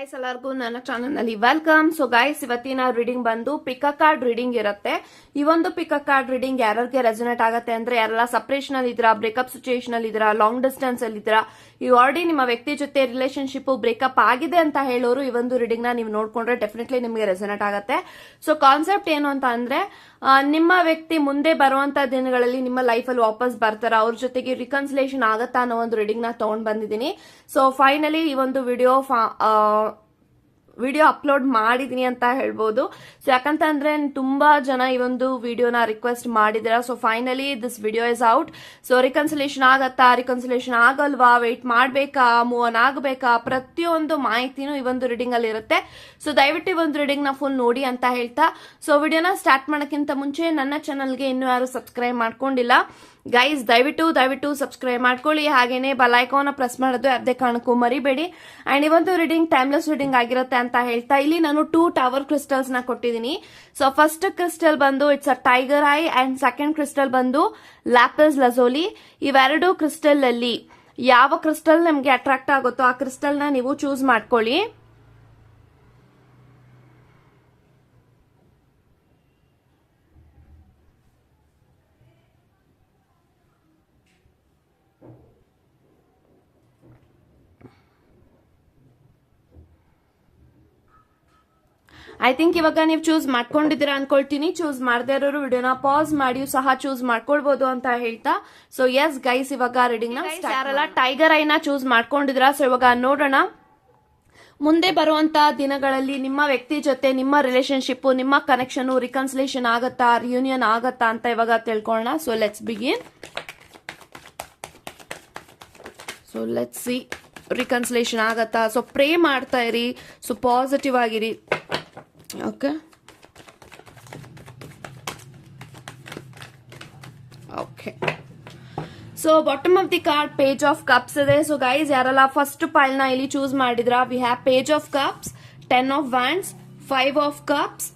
Guys ಎಲ್ಲರಿಗೂ ನನ್ನ channel ನಲ್ಲಿ ವೆಲ್ಕಮ್. ಸೊ ಗೈಸ್ ಇವತ್ತಿನ ರೀಡಿಂಗ್ ಬಂದು ಪಿಕ್ ಕಾರ್ಡ್ ರೀಡಿಂಗ್ ಇರುತ್ತೆ. ಈ ಒಂದು ಪಿಕ್ ಕಾರ್ಡ್ ರೀಡಿಂಗ್ ಯಾರಿಗೆ ರೆಸೊನೇಟ್ ಆಗುತ್ತೆ ಅಂದ್ರೆ ಯಾರೆಲ್ಲ ಸಪರೇಷನ್ ಅಲ್ಲಿ ಇದ್ರಾ, ಬ್ರೇಕಪ್ ಸಿಚುಯೇಷನ್ ಅಲ್ಲಿ ಇದ್ರಾ, ಲಾಂಗ್ ಡಿಸ್ಟೆನ್ಸ್ ಅಲ್ಲಿ ಇದ್ರಾ, ಈ ಆಲ್ರೆಡಿ ನಿಮ್ಮ ವ್ಯಕ್ತಿ ಜೊತೆ ರಿಲೇಶನ್ಶಿಪ್ ಬ್ರೇಕಪ್ ಆಗಿದೆ ಅಂತ ಹೇಳೋರು ಈ ಒಂದು ರೀಡಿಂಗ್ ನ ನೀವು ನೋಡ್ಕೊಂಡ್ರೆ ಡೆಫಿನೆಟ್ಲಿ ನಿಮಗೆ ರೆಸೊನೇಟ್ ಆಗುತ್ತೆ. ಸೊ ಕಾನ್ಸೆಪ್ಟ್ ಏನು ಅಂತ ಅಂದ್ರೆ ನಿಮ್ಮ ವ್ಯಕ್ತಿ ಮುಂದೆ ಬರುವಂತ ದಿನಗಳಲ್ಲಿ ನಿಮ್ಮ ಲೈಫ್ ಅಲ್ಲಿ ವಾಪಸ್ ಬರ್ತಾರ, ಅವ್ರ ಜೊತೆಗೆ ರಿಕನ್ಸಿಲೇಷನ್ ಆಗತ್ತಾ ಅನ್ನೋ ಒಂದು ರೀಡಿಂಗ್ ನ ತಗೊಂಡ್ ಬಂದಿದ್ದೀನಿ. ಸೊ ಫೈನಲಿ ಈ ಒಂದು ವಿಡಿಯೋ ಅಪ್ಲೋಡ್ ಮಾಡಿದೀನಿ ಅಂತ ಹೇಳ್ಬೋದು. ಸೊ ಯಾಕಂತ ಅಂದ್ರೆ ತುಂಬಾ ಜನ ಈ ಒಂದು ವಿಡಿಯೋನ ರಿಕ್ವೆಸ್ಟ್ ಮಾಡಿದಿರ. So finally this video is out. So reconciliation ಆಗತ್ತಾ, ರಿಕನ್ಸಿಲೇಷನ್ ಆಗಲ್ವಾ, ವೆಯ್ಟ್ ಮಾಡ್ಬೇಕಾ, ಮೂವ್ ಆನ್ ಆಗಬೇಕಾ, ಪ್ರತಿಯೊಂದು ಮಾಹಿತಿನೂ ಈ ಒಂದು ರೀಡಿಂಗ್ ಅಲ್ಲಿ ಇರುತ್ತೆ. ಸೊ ದಯವಿಟ್ಟು ಈ ಒಂದು ರೀಡಿಂಗ್ ನ ಫುಲ್ ನೋಡಿ ಅಂತ ಹೇಳ್ತಾ ಸೊ ವಿಡಿಯೋನ ಸ್ಟಾರ್ಟ್ ಮಾಡೋಕ್ಕಿಂತ ಮುಂಚೆ ನನ್ನ ಚಾನಲ್ಗೆ ಇನ್ನೂ ಯಾರು ಸಬ್ಸ್ಕ್ರೈಬ್ ಮಾಡ್ಕೊಂಡಿಲ್ಲ ಗೈಸ್ ದಯವಿಟ್ಟು ಸಬ್ಸ್ಕ್ರೈಬ್ ಮಾಡ್ಕೊಳ್ಳಿ. ಹಾಗೇನೆ ಬೆಲ್ ಐಕಾನ್ ಪ್ರೆಸ್ ಮಾಡೋದು ಯಾವುದೇ ಕಾರಣಕ್ಕೂ ಮರಿಬೇಡಿ. ಅಂಡ್ ಈ ಒಂದು ರೀಡಿಂಗ್ ಟೈಮ್ಲೆಸ್ ರೀಡಿಂಗ್ ಆಗಿರುತ್ತೆ ಅಂತ ಹೇಳ್ತಾ ಇಲ್ಲಿ ನಾನು 2 ಟವರ್ ಕ್ರಿಸ್ಟಲ್ಸ್ ನ ಕೊಟ್ಟಿದ್ದೀನಿ. ಸೊ ಫಸ್ಟ್ ಕ್ರಿಸ್ಟಲ್ ಬಂದು it's a tiger I and second crystal ಬಂದು ಲ್ಯಾಪಿಸ್ ಲಜೋಲಿ. ಇವೆರಡು ಕ್ರಿಸ್ಟಲ್ ಅಲ್ಲಿ ಯಾವ ಕ್ರಿಸ್ಟಲ್ ನಿಮ್ಗೆ ಅಟ್ರಾಕ್ಟ್ ಆಗುತ್ತೋ ಆ ಕ್ರಿಸ್ಟಲ್ ನ ನೀವು ಚೂಸ್ ಮಾಡ್ಕೊಳ್ಳಿ. ಐ ಥಿಂಕ್ ಇವಾಗ ನೀವು ಚೂಸ್ ಮಾಡ್ಕೊಂಡಿದ್ದೀರಾ ಅನ್ಕೊಳ್ತೀನಿ. ಚೂಸ್ ಮಾಡದೇ ಇರೋರು ವಿಡಿಯೋನ ಪಾಸ್ ಮಾಡಿ ಸಹ ಚೂಸ್ ಮಾಡ್ಕೊಳ್ಬಹುದು ಅಂತ ಹೇಳ್ತಾ ಸೊ ಎಸ್ ಗೈಸ್ ಇವಾಗ ರೀಡಿಂಗ್ ನ ಯಾರೆಲ್ಲ ಟೈಗರ್ ಐನ ಚೂಸ್ ಮಾಡ್ಕೊಂಡಿದ್ರ ಸೊ ಇವಾಗ ನೋಡೋಣ ಮುಂದೆ ಬರುವಂತ ದಿನಗಳಲ್ಲಿ ನಿಮ್ಮ ವ್ಯಕ್ತಿ ಜೊತೆ ನಿಮ್ಮ ರಿಲೇಶನ್ಶಿಪ್, ನಿಮ್ಮ ಕನೆಕ್ಷನ್ ರಿಕನ್ಸಿಲೇಷನ್ ಆಗತ್ತಾ, ರಿಯೂನಿಯನ್ ಆಗತ್ತಾ ಅಂತ ಇವಾಗ ತಿಳ್ಕೊಳ್ಳೋಣ. So let's begin. So let's see reconciliation ಆಗತ್ತಾ. ಸೊ ಪ್ರೇ ಮಾಡ್ತಾ ಇರಿ, ಸೊ ಪಾಸಿಟಿವ್ ಆಗಿರಿ. Okay. So bottom of the card page of cups ಇದೆ. So guys ಯಾರೆಲ್ಲ ಫಸ್ಟ್ ಪೈಲ್ ನ ಇಲ್ಲಿ ಚೂಸ್ ಮಾಡಿದ್ರ we have page of cups, 10 of wands, 5 of cups,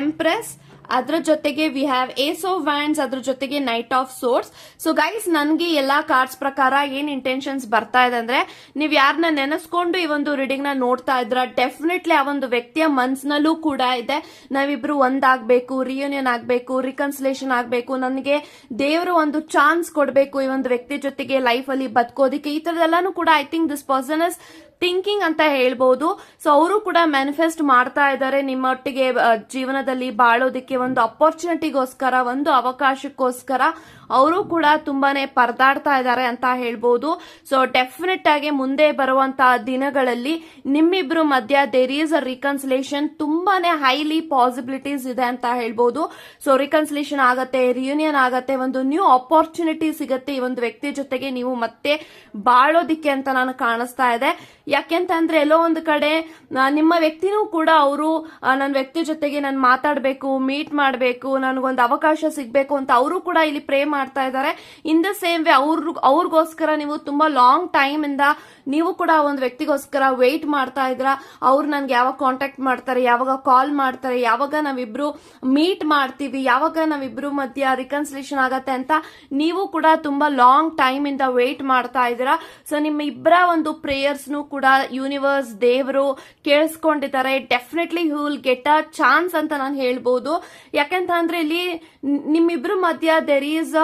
empress, ಅದ್ರ ಜೊತೆಗೆ we have ace of wands, ಅದ್ರ ಜೊತೆಗೆ knight of swords. So guys ನನ್ಗೆ ಎಲ್ಲಾ ಕಾರ್ಡ್ಸ್ ಪ್ರಕಾರ ಏನ್ ಇಂಟೆನ್ಷನ್ಸ್ ಬರ್ತಾ ಇದೆ ಅಂದ್ರೆ ನೀವ್ ಯಾರನ್ನ ನೆನೆಸ್ಕೊಂಡು ಈ ಒಂದು ರೀಡಿಂಗ್ ನ ನೋಡ್ತಾ ಇದ್ರ ಡೆಫಿನೆಟ್ಲಿ ಆ ಒಂದು ವ್ಯಕ್ತಿಯ ಮನ್ಸ್ನಲ್ಲೂ ಕೂಡ ಇದೆ ನಾವಿಬ್ರು ಒಂದಾಗ್ಬೇಕು, ರಿಯೂನಿಯನ್ ಆಗ್ಬೇಕು, ರಿಕನ್ಸಿಲೇಷನ್ ಆಗ್ಬೇಕು, ನನಗೆ ದೇವರು ಒಂದು ಚಾನ್ಸ್ ಕೊಡ್ಬೇಕು ಈ ಒಂದು ವ್ಯಕ್ತಿ ಜೊತೆಗೆ ಲೈಫ್ ಅಲ್ಲಿ ಬದುಕೋದಿಕ್ಕೆ. ಈ ತರದೆಲ್ಲಾನು ಕೂಡ I think this person is thinking ಅಂತ ಹೇಳ್ಬಹುದು. ಸೊ ಅವರು ಕೂಡ ಮ್ಯಾನಿಫೆಸ್ಟ್ ಮಾಡ್ತಾ ಇದ್ದಾರೆ ನಿಮ್ಮೊಟ್ಟಿಗೆ ಜೀವನದಲ್ಲಿ ಬಾಳೋದಿಕ್ಕೆ ಒಂದು ಅಪರ್ಚುನಿಟಿಗೋಸ್ಕರ, ಒಂದು ಅವಕಾಶಕ್ಕೋಸ್ಕರ ಅವರು ಕೂಡ ತುಂಬಾನೇ ಪರದಾಡ್ತಾ ಇದ್ದಾರೆ ಅಂತ ಹೇಳ್ಬಹುದು. ಸೊ ಡೆಫಿನೆಟ್ ಆಗಿ ಮುಂದೆ ಬರುವಂತಹ ದಿನಗಳಲ್ಲಿ ನಿಮ್ಮಿಬ್ರು ಮಧ್ಯ ದೇರ್ ಈಸ್ ಅ ರಿಕನ್ಸಿಲೇಷನ್, ತುಂಬಾನೇ ಹೈಲಿ ಪಾಸಿಬಿಲಿಟೀಸ್ ಇದೆ ಅಂತ ಹೇಳ್ಬಹುದು. ಸೊ ರಿಕನ್ಸಿಲೇಷನ್ ಆಗತ್ತೆ, ರಿಯೂನಿಯನ್ ಆಗತ್ತೆ, ಒಂದು ನ್ಯೂ ಅಪರ್ಚುನಿಟಿ ಸಿಗತ್ತೆ ಈ ಒಂದು ವ್ಯಕ್ತಿ ಜೊತೆಗೆ ನೀವು ಮತ್ತೆ ಬಾಳೋದಿಕ್ಕೆ ಅಂತ ನಾನು ಕಾಣಿಸ್ತಾ ಇದೆ. ಯಾಕೆಂತ ಅಂದ್ರೆ ಎಲ್ಲೋ ಒಂದು ಕಡೆ ನಿಮ್ಮ ವ್ಯಕ್ತಿನೂ ಕೂಡ ಅವರು ನನ್ನ ವ್ಯಕ್ತಿ ಜೊತೆಗೆ ನಾನು ಮಾತಾಡ್ಬೇಕು, ಮೀಟ್ ಮಾಡ್ಬೇಕು, ನನಗೊಂದು ಅವಕಾಶ ಸಿಗ್ಬೇಕು ಅಂತ ಅವರು ಕೂಡ ಇಲ್ಲಿ ಪ್ರೇ ಮಾಡ್ತಾ ಇದ್ದಾರೆ. ಇನ್ ದ ಸೇಮ್ ವೇ ಅವ್ರಿಗೋಸ್ಕರ ನೀವು ತುಂಬಾ ಲಾಂಗ್ ಟೈಮ್ ಇಂದ ನೀವು ಕೂಡ ಒಂದು ವ್ಯಕ್ತಿಗೋಸ್ಕರ ವೇಟ್ ಮಾಡ್ತಾ ಇದ್ರ. ಅವ್ರು ನನ್ಗೆ ಯಾವಾಗ ಕಾಂಟ್ಯಾಕ್ಟ್ ಮಾಡ್ತಾರೆ, ಯಾವಾಗ ಕಾಲ್ ಮಾಡ್ತಾರೆ, ಯಾವಾಗ ನಾವಿಬ್ರು ಮೀಟ್ ಮಾಡ್ತೀವಿ, ಯಾವಾಗ ನಾವಿಬ್ರು ಮಧ್ಯ ರಿಕನ್ಸಿಲೇಷನ್ ಆಗತ್ತೆ ಅಂತ ನೀವು ಕೂಡ ತುಂಬಾ ಲಾಂಗ್ ಟೈಮ್ ಇಂದ ವೇಟ್ ಮಾಡ್ತಾ ಇದ್ದೀರಾ. ಸೊ ನಿಮ್ಮ ಇಬ್ಬರ ಒಂದು ಪ್ರೇಯರ್ಸ್ ಕೂಡ ಯೂನಿವರ್ಸ್ ದೇವರು ಕೇಳಿಸ್ಕೊಂಡಿದ್ದಾರೆ. Definitely you will get a chance ಅಂತ ನಾನು ಹೇಳ್ಬೋದು. ಯಾಕೆಂತ ಅಂದ್ರೆ ಇಲ್ಲಿ ನಿಮ್ಮಿಬ್ರು ಮಧ್ಯ ದೇರ್ ಈಸ್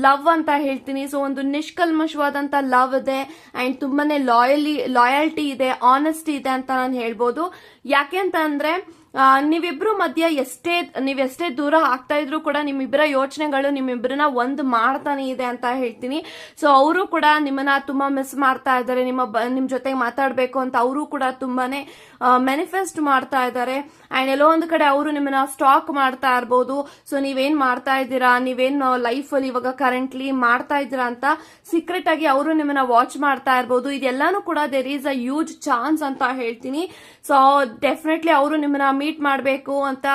ಲವ್ ಅಂತ ಹೇಳ್ತೀನಿ. ಸೊ ಒಂದು ನಿಷ್ಕಲ್ಮಶವಾದಂತ ಲವ್ ಇದೆ ಅಂಡ್ ತುಂಬಾನೇ ಲಾಯಲ್ಟಿ ಇದೆ, ಆನೆಸ್ಟಿ ಇದೆ ಅಂತ ನಾನು ಹೇಳ್ಬೋದು. ಯಾಕೆಂತ ಅಂದ್ರೆ ನೀವಿಬ್ರು ಮಧ್ಯ ನೀವೆಷ್ಟೇ ದೂರ ಆಗ್ತಾ ಇದ್ರು ಕೂಡ ನಿಮ್ಮಿಬ್ಬರ ಯೋಚನೆಗಳು ನಿಮ್ಮಿಬ್ಬರನ್ನ ಒಂದು ಮಾಡ್ತಾನೆ ಇದೆ ಅಂತ ಹೇಳ್ತೀನಿ. ಸೊ ಅವರು ಕೂಡ ನಿಮ್ಮನ್ನ ತುಂಬಾ ಮಿಸ್ ಮಾಡ್ತಾ ಇದ್ದಾರೆ, ನಿಮ್ ಜೊತೆಗೆ ಮಾತಾಡ್ಬೇಕು ಅಂತ ಅವರು ಕೂಡ ತುಂಬಾನೇ ಮ್ಯಾನಿಫೆಸ್ಟ್ ಮಾಡ್ತಾ ಇದ್ದಾರೆ. ಅಂಡ್ ಎಲ್ಲೋ ಒಂದು ಕಡೆ ಅವರು ನಿಮ್ಮನ್ನ ಸ್ಟಾಕ್ ಮಾಡ್ತಾ ಇರ್ಬೋದು. ಸೊ ನೀವೇನ್ ಮಾಡ್ತಾ ಇದ್ದೀರಾ, ನೀವೇನ್ ಲೈಫ್ ಅಲ್ಲಿ ಇವಾಗ ಕರೆಂಟ್ಲಿ ಮಾಡ್ತಾ ಇದ್ದೀರಾ ಅಂತ ಸೀಕ್ರೆಟ್ ಆಗಿ ಅವರು ನಿಮ್ಮನ್ನ ವಾಚ್ ಮಾಡ್ತಾ ಇರ್ಬೋದು. ಇದೆಲ್ಲಾನು ಕೂಡ there is a huge chance ಅಂತ ಹೇಳ್ತೀನಿ. ಸೊ ಡೆಫಿನೆಟ್ಲಿ ಅವರು ನಿಮ್ಮನ್ನ ಮೀಟ್ ಮಾಡಬೇಕು ಅಂತ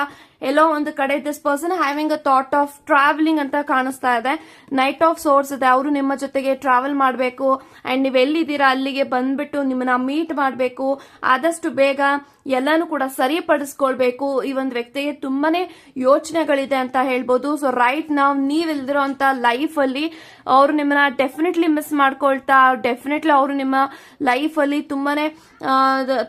ಎಲ್ಲೋ ಒಂದು ಕಡೆ this person having a thought of travelling ಅಂತ ಕಾಣಿಸ್ತಾ ಇದೆ. ನೈಟ್ ಆಫ್ ಸೋರ್ಸ್ ಇದೆ, ಅವರು ನಿಮ್ಮ ಜೊತೆಗೆ ಟ್ರಾವೆಲ್ ಮಾಡಬೇಕು ಅಂಡ್ ನೀವು ಎಲ್ಲಿದ್ದೀರಾ ಅಲ್ಲಿಗೆ ಬಂದ್ಬಿಟ್ಟು ನಿಮ್ಮನ್ನ ಮೀಟ್ ಮಾಡಬೇಕು, ಆದಷ್ಟು ಬೇಗ ಎಲ್ಲಾನು ಕೂಡ ಸರಿಪಡಿಸ್ಕೊಳ್ಬೇಕು. ಈ ಒಂದು ವ್ಯಕ್ತಿಗೆ ತುಂಬಾನೇ ಯೋಚನೆಗಳಿದೆ ಅಂತ ಹೇಳ್ಬೋದು. ಸೊ ರೈಟ್ ನಾವು ನೀವಿಲ್ದಿರೋಂತ ಲೈಫ್ ಅಲ್ಲಿ ಅವರು ನಿಮ್ಮನ್ನ ಡೆಫಿನೆಟ್ಲಿ ಮಿಸ್ ಮಾಡ್ಕೊಳ್ತಾ, ಡೆಫಿನೆಟ್ಲಿ ಅವರು ನಿಮ್ಮ ಲೈಫ್ ಅಲ್ಲಿ ತುಂಬಾನೇ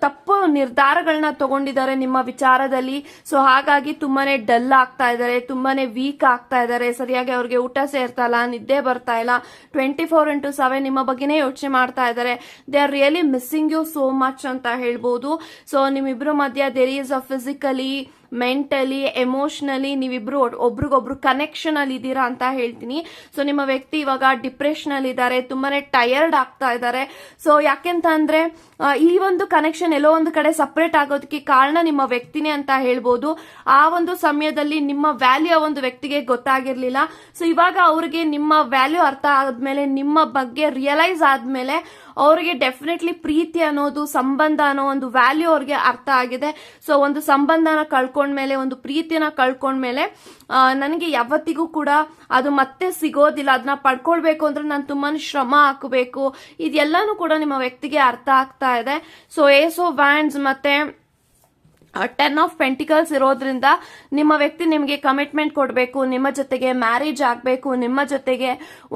ತಪ್ಪು ನಿರ್ಧಾರಗಳನ್ನ ತಗೊಂಡಿದ್ದಾರೆ ನಿಮ್ಮ ವಿಚಾರದಲ್ಲಿ. ಸೊ ಹಾಗಾಗಿ ತುಂಬಾನೇ ಡಲ್ ಆಗ್ತಾ ಇದ್ದಾರೆ, ತುಂಬಾನೇ ವೀಕ್ ಆಗ್ತಾ ಇದ್ದಾರೆ, ಸರಿಯಾಗಿ ಅವ್ರಿಗೆ ಊಟ ಸೇರ್ತಾ ಇಲ್ಲ, ನಿದ್ದೆ ಬರ್ತಾ ಇಲ್ಲ, 24/7 ನಿಮ್ಮ ಬಗ್ಗೆನೇ ಯೋಚನೆ ಮಾಡ್ತಾ ಇದ್ದಾರೆ. They are really missing you so much ಅಂತ ಹೇಳ್ಬೋದು. ಸೊ ನಿಮ್ಮಿಬ್ರು ಮಧ್ಯ there is a physically, mentally, emotionally ನೀವಿಬ್ರು ಒಬ್ರಿಗೊಬ್ರು ಕನೆಕ್ಷನ್ ಅಲ್ಲಿ ಇದ್ದೀರಾ ಅಂತ ಹೇಳ್ತೀನಿ. ಸೊ ನಿಮ್ಮ ವ್ಯಕ್ತಿ ಇವಾಗ ಡಿಪ್ರೆಷನ್ ಅಲ್ಲಿ ಇದ್ದಾರೆ, ತುಂಬಾನೇ ಟಯರ್ಡ್ ಆಗ್ತಾ ಇದ್ದಾರೆ. ಸೊ ಯಾಕೆಂತ ಅಂದ್ರೆ ಈ ಒಂದು ಕನೆಕ್ಷನ್ ಎಲ್ಲೋ ಒಂದು ಕಡೆ ಸಪರೇಟ್ ಆಗೋದಕ್ಕೆ ಕಾರಣ ನಿಮ್ಮ ವ್ಯಕ್ತಿನೇ ಅಂತ ಹೇಳ್ಬೋದು. ಆ ಒಂದು ಸಮಯದಲ್ಲಿ ನಿಮ್ಮ ವ್ಯಾಲ್ಯೂ ಒಂದು ವ್ಯಕ್ತಿಗೆ ಗೊತ್ತಾಗಿರ್ಲಿಲ್ಲ. ಸೊ ಇವಾಗ ಅವ್ರಿಗೆ ನಿಮ್ಮ ವ್ಯಾಲ್ಯೂ ಅರ್ಥ ಆದ್ಮೇಲೆ, ನಿಮ್ಮ ಬಗ್ಗೆ ರಿಯಲೈಸ್ ಆದ್ಮೇಲೆ ಅವ್ರಿಗೆ ಡೆಫಿನೆಟ್ಲಿ ಪ್ರೀತಿ ಅನ್ನೋದು, ಸಂಬಂಧ ಅನ್ನೋ ಒಂದು ವ್ಯಾಲ್ಯೂ ಅವ್ರಿಗೆ ಅರ್ಥ ಆಗಿದೆ. ಸೊ ಒಂದು ಸಂಬಂಧನ ಕಳ್ಕೊಂಡ್ಮೇಲೆ, ಒಂದು ಪ್ರೀತಿನ ಕಳ್ಕೊಂಡ್ಮೇಲೆ ನನಗೆ ಯಾವತ್ತಿಗೂ ಕೂಡ ಅದು ಮತ್ತೆ ಸಿಗೋದಿಲ್ಲ, ಅದನ್ನ ಪಡ್ಕೊಳ್ಬೇಕು ಅಂದ್ರೆ ನಾನು ತುಂಬಾನೇ ಶ್ರಮ ಹಾಕಬೇಕು, ಇದೆಲ್ಲಾನು ಕೂಡ ನಿಮ್ಮ ವ್ಯಕ್ತಿಗೆ ಅರ್ಥ ಆಗ್ತಾ ಇದೆ. ಸೊ ಏಸ್ ಆಫ್ ವ್ಯಾಂಡ್ಸ್ ಮತ್ತೆ 10 ಆಫ್ ಪೆಂಟಿಕಲ್ಸ್ ಇರೋದ್ರಿಂದ ನಿಮ್ಮ ವ್ಯಕ್ತಿ ನಿಮಗೆ ಕಮಿಟ್ಮೆಂಟ್ ಕೊಡಬೇಕು, ನಿಮ್ಮ ಜೊತೆಗೆ ಮ್ಯಾರೇಜ್ ಆಗಬೇಕು, ನಿಮ್ಮ ಜೊತೆಗೆ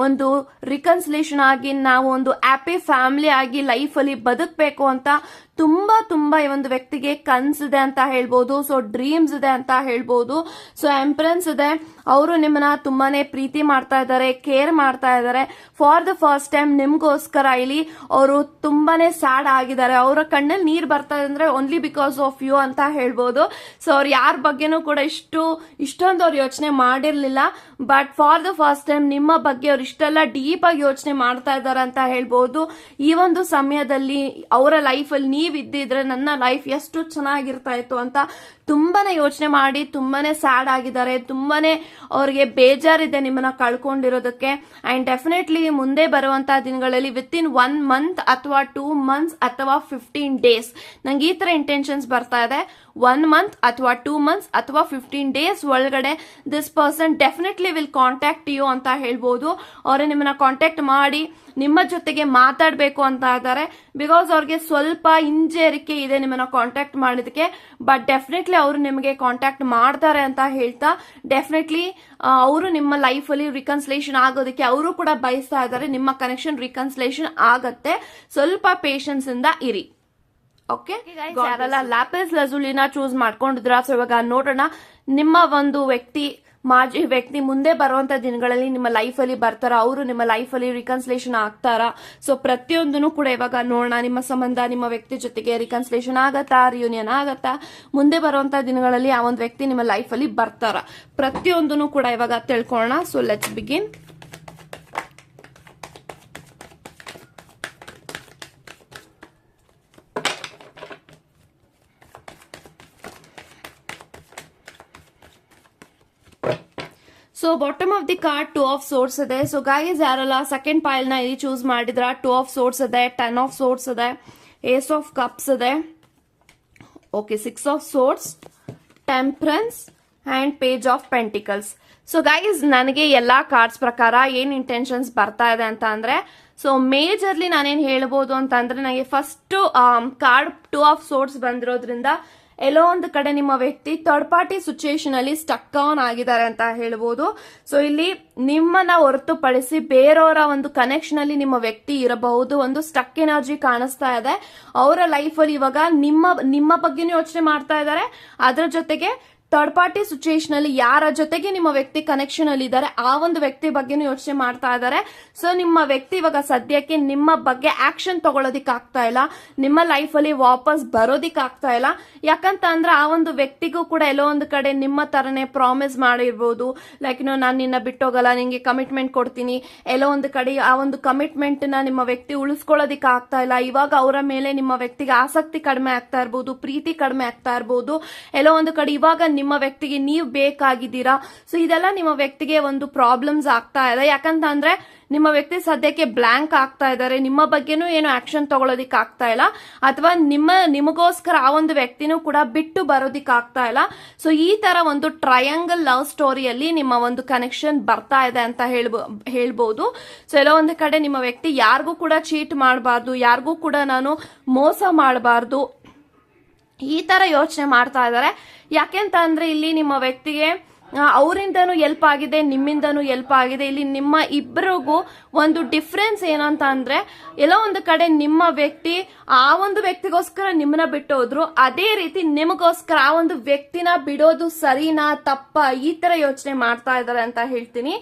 ಒಂದು ರಿಕನ್ಸಿಲೇಷನ್ ಆಗಿ ನಾವು ಒಂದು ಹ್ಯಾಪಿ ಫ್ಯಾಮಿಲಿ ಆಗಿ ಲೈಫ್ ಅಲ್ಲಿ ಬದುಕಬೇಕು ಅಂತ ತುಂಬಾ ಈ ಒಂದು ವ್ಯಕ್ತಿಗೆ ಕನ್ಸಿದೆ ಅಂತ ಹೇಳ್ಬೋದು. ಸೊ ಡ್ರೀಮ್ಸ್ ಇದೆ ಅಂತ ಹೇಳ್ಬೋದು. ಸೊ ಎಂಪ್ರೆನ್ಸ್ ಇದೆ, ಅವರು ನಿಮ್ಮನ್ನ ತುಂಬಾನೇ ಪ್ರೀತಿ ಮಾಡ್ತಾ ಇದ್ದಾರೆ, ಕೇರ್ ಮಾಡ್ತಾ ಇದ್ದಾರೆ. ಫಾರ್ ದ ಫಸ್ಟ್ ಟೈಮ್ ನಿಮ್ಗೋಸ್ಕರ ಇಲ್ಲಿ ಅವರು ತುಂಬಾನೇ ಸ್ಯಾಡ್ ಆಗಿದ್ದಾರೆ, ಅವರ ಕಣ್ಣಲ್ಲಿ ನೀರ್ ಬರ್ತಾ ಇದೆ ಅಂದ್ರೆ ಓನ್ಲಿ ಬಿಕಾಸ್ ಆಫ್ ಯು ಅಂತ ಹೇಳ್ಬೋದು. ಸೊ ಅವ್ರು ಯಾರ ಬಗ್ಗೆನೂ ಕೂಡ ಇಷ್ಟೊಂದು ಅವ್ರು ಯೋಚನೆ ಮಾಡಿರ್ಲಿಲ್ಲ, but for the first time ನಿಮ್ಮ ಬಗ್ಗೆ ಅವ್ರು ಇಷ್ಟೆಲ್ಲ ಡೀಪ್ ಆಗಿ ಯೋಚನೆ ಮಾಡ್ತಾ ಇದ್ದಾರೆ ಅಂತ ಹೇಳ್ಬೋದು. ಈ ಒಂದು ಸಮಯದಲ್ಲಿ ಅವರ ಲೈಫ್ ಅಲ್ಲಿ ನೀವಿದ್ದಿದ್ರೆ ನನ್ನ ಲೈಫ್ ಎಷ್ಟು ಚೆನ್ನಾಗಿರ್ತಾ ಇತ್ತು ಅಂತ ತುಂಬಾನೇ ಯೋಚನೆ ಮಾಡಿ ತುಂಬಾನೇ ಸ್ಯಾಡ್ ಆಗಿದ್ದಾರೆ, ತುಂಬಾನೇ ಅವ್ರಿಗೆ ಬೇಜಾರಿದೆ ನಿಮ್ಮನ್ನ ಕಳ್ಕೊಂಡಿರೋದಕ್ಕೆ. ಅಂಡ್ ಡೆಫಿನೆಟ್ಲಿ ಮುಂದೆ ಬರುವಂತಹ ದಿನಗಳಲ್ಲಿ ವಿತಿನ್ 1 ಮಂತ್ ಅಥವಾ 2 ಮಂತ್ಸ್ ಅಥವಾ 15 ಡೇಸ್ ನಂಗೆ ಈ ತರ ಇಂಟೆನ್ಷನ್ಸ್ ಬರ್ತಾ ಇದೆ. 1 ಮಂತ್ ಅಥವಾ 2 ಮಂತ್ಸ್ ಅಥವಾ 15 ಡೇಸ್ ಒಳಗಡೆ this person definitely will contact you ಅಂತ ಹೇಳ್ಬೋದು. ಅವರೇ ನಿಮ್ಮನ್ನ ಕಾಂಟ್ಯಾಕ್ಟ್ ಮಾಡಿ ನಿಮ್ಮ ಜೊತೆಗೆ ಮಾತಾಡಬೇಕು ಅಂತ ಇದ್ದಾರೆ. ಬಿಕಾಸ್ ಅವ್ರಿಗೆ ಸ್ವಲ್ಪ ಹಿಂಜರಿಕೆ ಇದೆ ನಿಮ್ಮನ್ನ ಕಾಂಟ್ಯಾಕ್ಟ್ ಮಾಡಿದಕ್ಕೆ, ಬಟ್ ಡೆಫಿನೆಟ್ಲಿ ಅವರು ನಿಮಗೆ ಕಾಂಟ್ಯಾಕ್ಟ್ ಮಾಡ್ತಾರೆ ಅಂತ ಹೇಳ್ತಾ ಡೆಫಿನೆಟ್ಲಿ ಅವರು ನಿಮ್ಮ ಲೈಫ್ ಅಲ್ಲಿ ರಿಕನ್ಸಿಲೇಷನ್ ಆಗೋದಕ್ಕೆ ಅವರು ಕೂಡ ಬಯಸ್ತಾ ಇದ್ದಾರೆ. ನಿಮ್ಮ ಕನೆಕ್ಷನ್ ರಿಕನ್ಸಿಲೇಷನ್ ಆಗತ್ತೆ, ಸ್ವಲ್ಪ ಪೇಷನ್ಸ್ ಇಂದ ಇರಿ. ಓಕೆ, ಯಾರೆಲ್ಲ ಲ್ಯಾಪಿಸ್ ಲಜುಲಿನ ಚೂಸ್ ಮಾಡ್ಕೊಂಡಿದ್ರ, ಸೊ ಇವಾಗ ನೋಡೋಣ ನಿಮ್ಮ ಒಂದು ಮಾಜಿ ವ್ಯಕ್ತಿ ಮುಂದೆ ಬರುವಂತ ದಿನಗಳಲ್ಲಿ ನಿಮ್ಮ ಲೈಫ್ ಅಲ್ಲಿ ಬರ್ತಾರ, ಅವರು ನಿಮ್ಮ ಲೈಫ್ ಅಲ್ಲಿ ರಿಕನ್ಸಿಲೇಷನ್ ಆಗ್ತಾರ. ಸೊ ಪ್ರತಿಯೊಂದನ್ನು ಕೂಡ ಇವಾಗ ನೋಡೋಣ. ನಿಮ್ಮ ಸಂಬಂಧ ನಿಮ್ಮ ವ್ಯಕ್ತಿ ಜೊತೆಗೆ ರಿಕನ್ಸಿಲೇಷನ್ ಆಗತ್ತಾ, ರಿಯೂನಿಯನ್ ಆಗತ್ತಾ, ಮುಂದೆ ಬರುವಂತ ದಿನಗಳಲ್ಲಿ ಆ ಒಂದು ವ್ಯಕ್ತಿ ನಿಮ್ಮ ಲೈಫ್ ಅಲ್ಲಿ ಬರ್ತಾರ, ಪ್ರತಿಯೊಂದನ್ನು ಕೂಡ ಇವಾಗ ತಿಳ್ಕೊಳ್ಳೋಣ. So let's begin. So bottom of the card 2 of swords ಇದೆ. ಸೊ ಗೈಸ್ ಯಾರಲ್ಲ ಸೆಕೆಂಡ್ ಪೈಲ್ ನ ಇಲ್ಲಿ ಚೂಸ್ ಮಾಡಿದ್ರ 2 ಆಫ್ ಸೋರ್ಸ್ ಇದೆ, 10 ಆಫ್ ಸೋರ್ಸ್ ಇದೆ, ಏಸ್ ಆಫ್ ಕಪ್ಸ್ ಇದೆ, okay 6 of swords, temperance and page of pentacles. So guys ನನಗೆ ಎಲ್ಲಾ ಕಾರ್ಡ್ಸ್ ಪ್ರಕಾರ ಏನ್ ಇಂಟೆನ್ಷನ್ಸ್ ಬರ್ತಾ ಇದೆ ಅಂತ ಅಂದ್ರೆ, ಸೊ ಮೇಜರ್ಲಿ ನಾನೇನ್ ಹೇಳ್ಬೋದು ಅಂತ ಅಂದ್ರೆ, ನನಗೆ ಫಸ್ಟ್ ಕಾರ್ಡ್ 2 ಆಫ್ ಸೋರ್ಸ್ ಬಂದಿರೋದ್ರಿಂದ ಎಲ್ಲೋ ಒಂದು ಕಡೆ ನಿಮ್ಮ ವ್ಯಕ್ತಿ ಥರ್ಡ್ ಪಾರ್ಟಿ ಸಿಚುಯೇಷನ್ ಅಲ್ಲಿ ಸ್ಟಕ್ ಆನ್ ಆಗಿದ್ದಾರೆ ಅಂತ ಹೇಳ್ಬೋದು. ಸೊ ಇಲ್ಲಿ ನಿಮ್ಮನ್ನ ಹೊರತುಪಡಿಸಿ ಬೇರೆಯವರ ಒಂದು ಕನೆಕ್ಷನ್ ಅಲ್ಲಿ ನಿಮ್ಮ ವ್ಯಕ್ತಿ ಇರಬಹುದು. ಒಂದು ಸ್ಟಕ್ ಎನರ್ಜಿ ಕಾಣಿಸ್ತಾ ಇದೆ ಅವರ ಲೈಫ್ ಅಲ್ಲಿ. ಇವಾಗ ನಿಮ್ಮ ಬಗ್ಗೆನೂ ಯೋಚನೆ ಮಾಡ್ತಾ ಇದ್ದಾರೆ, ಅದರ ಜೊತೆಗೆ ಥರ್ಡ್ ಪಾರ್ಟಿ ಸಿಚುಯೇಷನ್ ಅಲ್ಲಿ ಯಾರ ಜೊತೆಗೆ ನಿಮ್ಮ ವ್ಯಕ್ತಿ ಕನೆಕ್ಷನ್ ಅಲ್ಲಿ ಇದ್ದಾರೆ ಆ ಒಂದು ವ್ಯಕ್ತಿ ಬಗ್ಗೆನೂ ಯೋಚನೆ ಮಾಡ್ತಾ ಇದ್ದಾರೆ. ಸೊ ನಿಮ್ಮ ವ್ಯಕ್ತಿ ಇವಾಗ ಸದ್ಯಕ್ಕೆ ನಿಮ್ಮ ಬಗ್ಗೆ ಆಕ್ಷನ್ ತಗೊಳ್ಳೋದಿಕ್ ಆಗ್ತಾ ಇಲ್ಲ, ನಿಮ್ಮ ಲೈಫ್ ಅಲ್ಲಿ ವಾಪಸ್ ಬರೋದಿಕ್ ಆಗ್ತಾ ಇಲ್ಲ. ಯಾಕಂತ ಅಂದ್ರೆ ಆ ಒಂದು ವ್ಯಕ್ತಿಗೂ ಕೂಡ ಎಲ್ಲೋ ಒಂದು ಕಡೆ ನಿಮ್ಮ ತರನೇ ಪ್ರಾಮಿಸ್ ಮಾಡಿರ್ಬೋದು, ಲೈಕ್ ನಾನು ನಿನ್ನ ಬಿಟ್ಟೋಗಲ್ಲ, ನಿಂಗೆ ಕಮಿಟ್ಮೆಂಟ್ ಕೊಡ್ತೀನಿ, ಎಲ್ಲೋ ಒಂದು ಕಡೆ ಆ ಒಂದು ಕಮಿಟ್ಮೆಂಟ್ ನ ನಿಮ್ಮ ವ್ಯಕ್ತಿ ಉಳಿಸ್ಕೊಳ್ಳೋದಿಕ್ ಆಗ್ತಾ ಇಲ್ಲ. ಇವಾಗ ಅವರ ಮೇಲೆ ನಿಮ್ಮ ವ್ಯಕ್ತಿಗೆ ಆಸಕ್ತಿ ಕಡಿಮೆ ಆಗ್ತಾ ಇರ್ಬೋದು, ಪ್ರೀತಿ ಕಡಿಮೆ ಆಗ್ತಾ ಇರ್ಬೋದು. ಎಲ್ಲೋ ಒಂದು ಕಡೆ ಇವಾಗ ನಿಮ್ಮ ವ್ಯಕ್ತಿಗೆ ನೀವು ಬೇಕಾಗಿದ್ದೀರಾ. ಸೊ ಇದೆಲ್ಲ ನಿಮ್ಮ ವ್ಯಕ್ತಿಗೆ ಒಂದು ಪ್ರಾಬ್ಲಮ್ಸ್ ಆಗ್ತಾ ಇದೆ. ಯಾಕಂತಂದ್ರೆ ನಿಮ್ಮ ವ್ಯಕ್ತಿ ಸದ್ಯಕ್ಕೆ ಬ್ಲಾಂಕ್ ಆಗ್ತಾ ಇದ್ದಾರೆ, ನಿಮ್ಮ ಬಗ್ಗೆನೂ ಏನು ಆಕ್ಷನ್ ತಗೊಳೋದಿಕ್ ಆಗ್ತಾ ಇಲ್ಲ, ಅಥವಾ ನಿಮಗೋಸ್ಕರ ಆ ಒಂದು ವ್ಯಕ್ತಿನೂ ಕೂಡ ಬಿಟ್ಟು ಬರೋದಿಕ್ ಆಗ್ತಾ ಇಲ್ಲ. ಸೊ ಈ ತರ ಒಂದು ಟ್ರಯಾಂಗಲ್ ಲವ್ ಸ್ಟೋರಿಯಲ್ಲಿ ನಿಮ್ಮ ಒಂದು ಕನೆಕ್ಷನ್ ಬರ್ತಾ ಇದೆ ಅಂತ ಹೇಳ್ಬಹುದು. ಸೊ ಎಲ್ಲೋ ಒಂದು ಕಡೆ ನಿಮ್ಮ ವ್ಯಕ್ತಿ ಯಾರಿಗೂ ಕೂಡ ಚೀಟ್ ಮಾಡಬಾರ್ದು, ಯಾರಿಗೂ ಕೂಡ ನಾನು ಮೋಸ ಮಾಡಬಾರ್ದು, ಈ ತರ ಯೋಚನೆ ಮಾಡ್ತಾ ಇದ್ದಾರೆ. ಯಾಕೆಂತ ಅಂದ್ರೆ ಇಲ್ಲಿ ನಿಮ್ಮ ವ್ಯಕ್ತಿಗೆ ಅವರಿಂದನೂ ಹೆಲ್ಪ್ ಆಗಿದೆ, ನಿಮ್ಮಿಂದನೂ ಹೆಲ್ಪ್ ಆಗಿದೆ. ಇಲ್ಲಿ ನಿಮ್ಮ ಇಬ್ಬರಿಗೂ ಒಂದು ಡಿಫ್ರೆನ್ಸ್ ಏನಂತ ಅಂದ್ರೆ ಎಲ್ಲೋ ಒಂದು ಕಡೆ ನಿಮ್ಮ ವ್ಯಕ್ತಿ ಆ ಒಂದು ವ್ಯಕ್ತಿಗೋಸ್ಕರ ನಿಮ್ಮನ್ನ ಬಿಟ್ಟು ಹೋದ್ರು, ಅದೇ ರೀತಿ ನಿಮಗೋಸ್ಕರ ಆ ಒಂದು ವ್ಯಕ್ತಿನ ಬಿಡೋದು ಸರಿನಾ ತಪ್ಪ, ಈ ತರ ಯೋಚನೆ ಮಾಡ್ತಾ ಇದಾರೆ ಅಂತ ಹೇಳ್ತೀನಿ.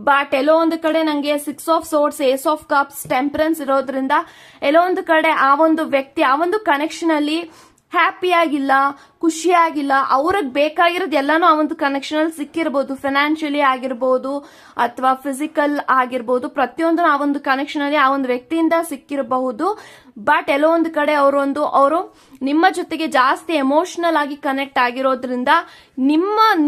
ಬಟ್ ಎಲ್ಲೋ ಒಂದು ಕಡೆ ನಂಗೆ 6 of swords, ace of cups, temperance ಇರೋದ್ರಿಂದ ಎಲ್ಲೋ ಒಂದು ಕಡೆ ಆ ಒಂದು ವ್ಯಕ್ತಿ ಆ ಒಂದು ಕನೆಕ್ಷನ್ ಅಲ್ಲಿ ಹ್ಯಾಪಿ ಆಗಿಲ್ಲ, ಖುಷಿಯಾಗಿಲ್ಲ. ಅವ್ರಿಗೆ ಬೇಕಾಗಿರೋದು ಎಲ್ಲಾನು ಆ ಒಂದು ಕನೆಕ್ಷನ್ ಅಲ್ಲಿ ಸಿಕ್ಕಿರ್ಬೋದು, ಫೈನಾನ್ಷಿಯಲಿ ಆಗಿರ್ಬೋದು ಅಥವಾ ಫಿಸಿಕಲ್ ಆಗಿರ್ಬೋದು, ಪ್ರತಿಯೊಂದು ಆ ಒಂದು ಕನೆಕ್ಷನ್ ಅಲ್ಲಿ ಆ ಒಂದು ವ್ಯಕ್ತಿಯಿಂದ ಸಿಕ್ಕಿರಬಹುದು. ಬಟ್ ಎಲ್ಲೋ ಒಂದು ಕಡೆ ಅವರು ನಿಮ್ಮ ಜೊತೆಗೆ ಜಾಸ್ತಿ ಎಮೋಷನಲ್ ಆಗಿ ಕನೆಕ್ಟ್ ಆಗಿರೋದ್ರಿಂದ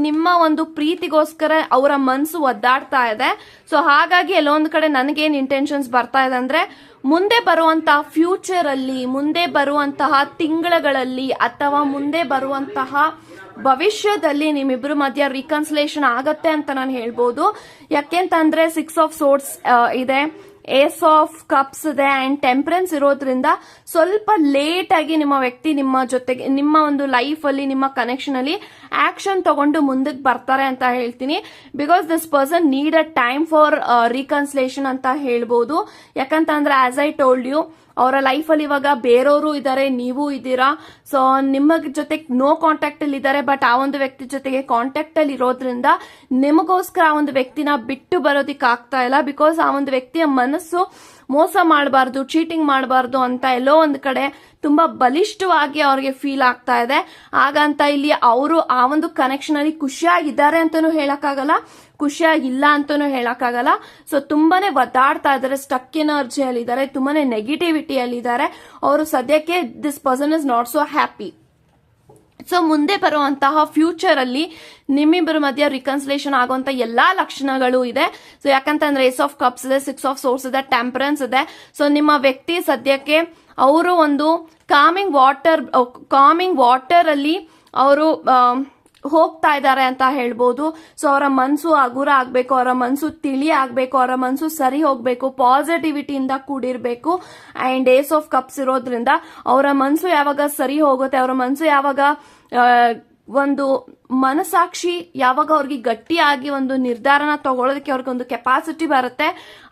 ನಿಮ್ಮ ಒಂದು ಪ್ರೀತಿಗೋಸ್ಕರ ಅವರ ಮನಸ್ಸು ಒದ್ದಾಡ್ತಾ ಇದೆ. ಸೊ ಹಾಗಾಗಿ ಎಲ್ಲೋ ಒಂದು ಕಡೆ ನನಗೇನ್ ಇಂಟೆನ್ಷನ್ಸ್ ಬರ್ತಾ ಇದೆ ಅಂದ್ರೆ ಮುಂದೆ ಬರುವಂತಹ ಫ್ಯೂಚರ್ ಅಲ್ಲಿ, ಮುಂದೆ ಬರುವಂತಹ ತಿಂಗಳುಗಳಲ್ಲಿ ಅಥವಾ ಮುಂದೆ ಬರುವಂತಹ ಭವಿಷ್ಯದಲ್ಲಿ ನಿಮ್ಮಿಬ್ರು ಮಧ್ಯ ರಿಕನ್ಸಿಲೇಷನ್ ಆಗತ್ತೆ ಅಂತ ನಾನು ಹೇಳ್ಬೋದು. ಯಾಕೆಂತಂದ್ರೆ 6 ಆಫ್ ಸೋರ್ಡ್ಸ್ ಇದೆ, ಏಸ್ ಆಫ್ ಕಪ್ಸ್ ಇದೆ ಅಂಡ್ ಟೆಂಪರೆನ್ಸ್ ಇರೋದ್ರಿಂದ ಸ್ವಲ್ಪ ಲೇಟ್ ಆಗಿ ನಿಮ್ಮ ವ್ಯಕ್ತಿ ನಿಮ್ಮ ಜೊತೆಗೆ ನಿಮ್ಮ ಒಂದು ಲೈಫ್ ಅಲ್ಲಿ ನಿಮ್ಮ ಕನೆಕ್ಷನ್ ಅಲ್ಲಿ ಆಕ್ಷನ್ ತಗೊಂಡು ಮುಂದಕ್ಕೆ ಬರ್ತಾರೆ ಅಂತ ಹೇಳ್ತೀನಿ. Because this person need a time for reconciliation ಅಂತ ಹೇಳ್ಬೋದು. ಯಾಕಂತಂದ್ರೆ ಆಸ್ ಐ ಟೋಲ್ಡ್ ಯು, ಅವರ ಲೈಫ್ ಅಲ್ಲಿ ಇವಾಗ ಬೇರೆಯವರು ಇದ್ದಾರೆ, ನೀವು ಇದ್ದೀರಾ. ಸೊ ನಿಮ್ಮ ಜೊತೆ ನೋ ಕಾಂಟ್ಯಾಕ್ಟ್ ಅಲ್ಲಿ ಇದ್ದಾರೆ, ಬಟ್ ಆ ಒಂದು ವ್ಯಕ್ತಿ ಜೊತೆಗೆ ಕಾಂಟ್ಯಾಕ್ಟ್ ಅಲ್ಲಿ ಇರೋದ್ರಿಂದ ನಿಮಗೋಸ್ಕರ ಆ ಒಂದು ವ್ಯಕ್ತಿನ ಬಿಟ್ಟು ಬರೋದಿಕ್ ಆಗ್ತಾ ಇಲ್ಲ. ಬಿಕಾಸ್ ಆ ಒಂದು ವ್ಯಕ್ತಿಯ ಮನಸ್ಸು ಮೋಸ ಮಾಡಬಾರ್ದು, ಚೀಟಿಂಗ್ ಮಾಡಬಾರ್ದು ಅಂತ ಎಲ್ಲೋ ಒಂದು ಕಡೆ ತುಂಬಾ ಬಲಿಷ್ಠವಾಗಿ ಅವ್ರಿಗೆ ಫೀಲ್ ಆಗ್ತಾ ಇದೆ. ಹಾಗಂತ ಇಲ್ಲಿ ಅವರು ಆ ಒಂದು ಕನೆಕ್ಷನ್ ಅಲ್ಲಿ ಖುಷಿಯಾಗಿದ್ದಾರೆ ಅಂತಾನೂ ಹೇಳಕ್ಕಾಗಲ್ಲ, ಖುಷಿಯಾಗಿಲ್ಲ ಅಂತಾನೂ ಹೇಳಕ್ಕಾಗಲ್ಲ. ಸೊ ತುಂಬಾನೇ ಒದ್ದಾಡ್ತಾ ಇದ್ದಾರೆ, ಸ್ಟಕ್ ಎನರ್ಜಿಯಲ್ಲಿ ಇದ್ದಾರೆ, ತುಂಬಾನೇ ನೆಗೆಟಿವಿಟಿಯಲ್ಲಿ ಇದ್ದಾರೆ. ಅವರು ಸದ್ಯಕ್ಕೆ this person is not so happy. So ಮುಂದೆ ಬರುವಂತಹ ಫ್ಯೂಚರ್ ಅಲ್ಲಿ ನಿಮ್ಮಿಬ್ಬರ ಮಧ್ಯ ರಿಕನ್ಸಿಲೇಷನ್ ಆಗುವಂತ ಎಲ್ಲಾ ಲಕ್ಷಣಗಳು ಇದೆ. ಸೊ ಯಾಕಂತಂದ್ರೆ ಏಸ್ ಆಫ್ ಕಪ್ಸ್ ಇದೆ, 6 ಆಫ್ ಸೋರ್ಸ್ ಇದೆ, ಟೆಂಪರೆನ್ಸ್ ಇದೆ. ಸೊ ನಿಮ್ಮ ವ್ಯಕ್ತಿ ಸದ್ಯಕ್ಕೆ ಅವರು ಒಂದು ಕಾಮಿಂಗ್ ವಾಟರ್ ಅಲ್ಲಿ ಅವರು ಹೋಗ್ತಾ ಇದ್ದಾರೆ ಅಂತ ಹೇಳ್ಬೋದು. ಸೊ ಅವರ ಮನಸ್ಸು ಹಗುರ ಆಗ್ಬೇಕು, ಅವರ ಮನಸ್ಸು ತಿಳಿ ಆಗ್ಬೇಕು, ಅವರ ಮನಸ್ಸು ಸರಿ ಹೋಗ್ಬೇಕು, ಪಾಸಿಟಿವಿಟಿಯಿಂದ ಕೂಡಿರ್ಬೇಕು. ಅಂಡ್ ಏಸ್ ಆಫ್ ಕಪ್ಸ್ ಇರೋದ್ರಿಂದ ಅವರ ಮನಸ್ಸು ಯಾವಾಗ ಸರಿ ಹೋಗುತ್ತೆ, ಅವರ ಮನಸ್ಸು ಯಾವಾಗ ಒಂದು ಮನಸಾಕ್ಷಿ ಯಾವಾಗ ಅವ್ರಿಗೆ ಗಟ್ಟಿಯಾಗಿ ಒಂದು ನಿರ್ಧಾರನ ತಗೊಳ್ಳೋದಕ್ಕೆ ಅವ್ರಿಗೆ ಒಂದು ಕೆಪಾಸಿಟಿ ಬರುತ್ತೆ,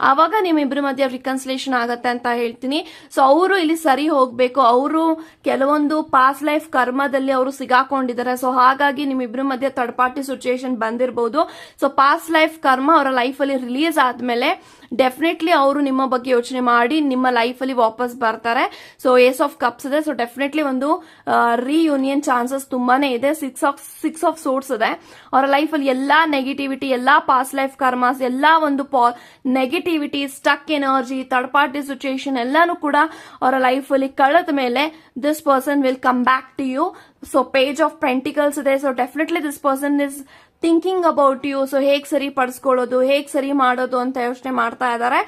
ಆವಾಗ ನಿಮ್ಮಿಬ್ಬರ ಮಧ್ಯೆ ರಿಕನ್ಸಿಲೇಷನ್ ಆಗತ್ತೆ ಅಂತ ಹೇಳ್ತೀನಿ. ಸೊ ಅವರು ಇಲ್ಲಿ ಸರಿ ಹೋಗ್ಬೇಕು. ಅವರು ಕೆಲವೊಂದು ಪಾಸ್ಟ್ ಲೈಫ್ ಕರ್ಮದಲ್ಲಿ ಅವರು ಸಿಗಾಕೊಂಡಿದ್ದಾರೆ. ಸೊ ಹಾಗಾಗಿ ನಿಮ್ಮಿಬ್ಬರ ಮಧ್ಯೆ ಥರ್ಡ್ ಪಾರ್ಟಿ ಸಿಚುಯೇಷನ್ ಬಂದಿರಬಹುದು. ಸೊ ಪಾಸ್ಟ್ ಲೈಫ್ ಕರ್ಮ ಅವರ ಲೈಫ್ ಅಲ್ಲಿ ರಿಲೀಸ್ ಆದ್ಮೇಲೆ ಡೆಫಿನೆಟ್ಲಿ ಅವರು ನಿಮ್ಮ ಬಗ್ಗೆ ಯೋಚನೆ ಮಾಡಿ ನಿಮ್ಮ ಲೈಫ್ ಅಲ್ಲಿ ವಾಪಸ್ ಬರ್ತಾರೆ. ಸೊ ಏಸ್ ಆಫ್ ಕಪ್ಸ್ ಇದೆ. ಸೊ ಡೆಫಿನೆಟ್ಲಿ ಒಂದು ರಿಯೂನಿಯನ್ ಚಾನ್ಸಸ್ ತುಂಬಾನೇ ಇದೆ. 6 ಆಫ್ ಸೋರ್ಸ್ ಇದೆ. ಅವರ ಲೈಫ್ ಅಲ್ಲಿ ಎಲ್ಲಾ ನೆಗೆಟಿವಿಟಿ, ಎಲ್ಲಾ ಪಾಸ್ಟ್ ಲೈಫ್ ಕರ್ಮಾಸ್, ಎಲ್ಲಾ ಒಂದು negativity, stuck energy, third party situation ಎಲ್ಲಾನು ಕೂಡ ಅವರ ಲೈಫ್ ಅಲ್ಲಿ ಕಳೆದ ಮೇಲೆ this person will come back to you. So page of pentacles ಇದೆ. So definitely this person is thinking about you. So ಹೇಗ್ ಸರಿ ಪಡಿಸ್ಕೊಳ್ಳೋದು, ಹೇಗ್ ಸರಿ ಮಾಡೋದು ಅಂತ ಯೋಚನೆ ಮಾಡ್ತಾ ಇದ್ದಾರೆ.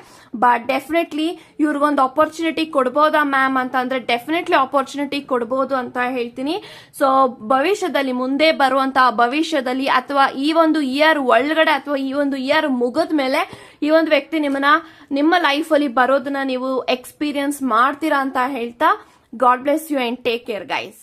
ಬಟ್ ಡೆಫಿನೆಟ್ಲಿ ಇವ್ರಿಗೊಂದು ಆಪರ್ಚುನಿಟಿ ಕೊಡ್ಬೋದಾ ಮ್ಯಾಮ್ ಅಂತ ಅಂದ್ರೆ ಡೆಫಿನೆಟ್ಲಿ ಆಪರ್ಚುನಿಟಿ ಕೊಡ್ಬೋದು ಅಂತ ಹೇಳ್ತೀನಿ. ಸೊ ಭವಿಷ್ಯದಲ್ಲಿ, ಮುಂದೆ ಬರುವಂತಹ ಭವಿಷ್ಯದಲ್ಲಿ ಅಥವಾ ಈ ಒಂದು ಇಯರ್ ಒಳಗಡೆ ಅಥವಾ ಈ ಒಂದು ಇಯರ್ ಮುಗಿದ ಮೇಲೆ ಈ ಒಂದು ವ್ಯಕ್ತಿ ನಿಮ್ಮ ಲೈಫ್ ಅಲ್ಲಿ ಬರೋದನ್ನ ನೀವು ಎಕ್ಸ್ಪೀರಿಯನ್ಸ್ ಮಾಡ್ತೀರಾ ಅಂತ ಹೇಳ್ತಾ, God bless you and take care guys.